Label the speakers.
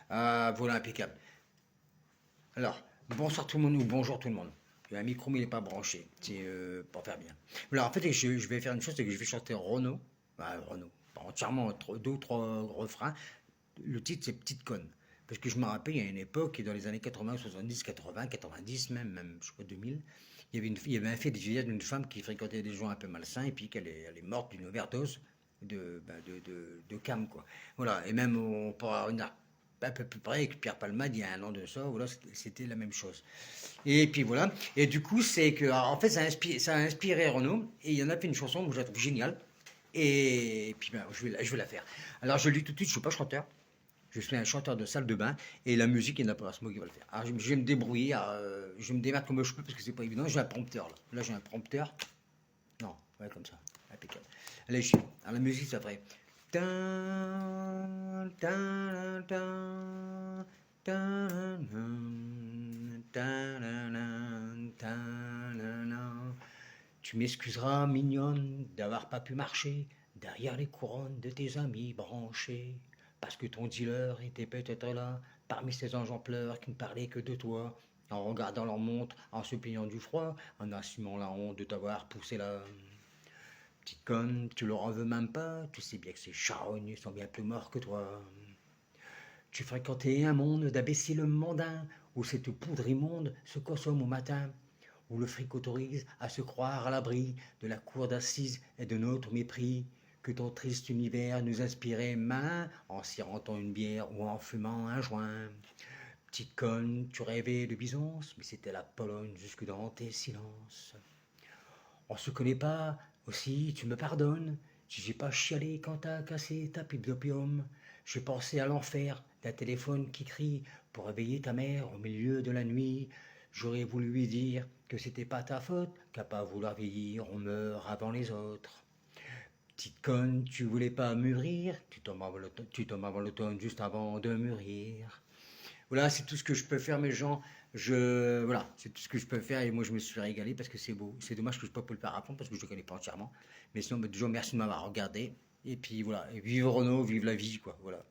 Speaker 1: Voilà, impeccable. Alors, bonsoir tout le monde ou bonjour tout le monde. Il y a un micro, mais il n'est pas branché. C'est pour faire bien. Voilà, en fait, je vais faire une chose, c'est que je vais chanter Renaud. Renaud. Pas entièrement, deux ou trois refrains. Le titre, c'est Petite conne. Parce que je me rappelle, il y a une époque, dans les années 80, 70, 80, 90, même je crois 2000, il y avait un fait divers d'une femme qui fréquentait des gens un peu malsains et puis elle est morte d'une overdose de cam, quoi. Voilà, et même on peut avoir une à peu près avec Pierre Palmade il y a un an de ça, voilà, c'était la même chose. Et puis voilà, et du coup, c'est que, alors, en fait, ça a inspiré Renaud, et il en a fait une chanson que je la trouve géniale, et puis ben, je vais la faire. Alors je le dis tout de suite, je suis pas chanteur, je suis un chanteur de salle de bain et la musique, il n'y en a pas, c'est moi qui va le faire. Alors je vais me débrouiller, je me démerde comme je peux parce que c'est pas évident. J'ai un prompteur là. Là j'ai un prompteur. Non, ouais, comme ça. Impeccable. Allez, je suis. Alors la musique, ça ferait. Tan, tan, tan, tan, tan, tan. Tu m'excuseras, mignonne, d'avoir pas pu marcher derrière les couronnes de tes amis branchés. Parce que ton dealer était peut-être là, parmi ces anges en pleurs qui ne parlaient que de toi, en regardant leur montre, en se plaignant du froid, en assumant la honte de t'avoir poussé là. Petite conne, tu leur en veux même pas, tu sais bien que ces charognes sont bien plus morts que toi. Tu fréquentais un monde d'imbéciles mondains, où cette poudre immonde se consomme au matin, où le fric autorise à se croire à l'abri de la cour d'assises et de notre mépris, que ton triste univers nous inspirait main en sirotant une bière ou en fumant un joint. Petite conne, tu rêvais de Byzance, mais c'était la Pologne jusque dans tes silences. On se connaît pas, aussi, tu me pardonnes, si j'ai pas chialé quand t'as cassé ta pipe d'opium. Je pensais à l'enfer d'un téléphone qui crie pour réveiller ta mère au milieu de la nuit. J'aurais voulu lui dire que c'était pas ta faute, qu'à pas vouloir vieillir, on meurt avant les autres. Petite conne, tu voulais pas mûrir, tu tombes avant l'automne juste avant de mûrir. Voilà, c'est tout ce que je peux faire, mes gens. Voilà, c'est tout ce que je peux faire et moi je me suis régalé parce que c'est beau. C'est dommage que je ne peux pas le faire apprendre parce que je ne le connais pas entièrement. Mais sinon, bah, toujours merci de m'avoir regardé. Et puis voilà, et vive Renault, vive la vie, quoi. Voilà.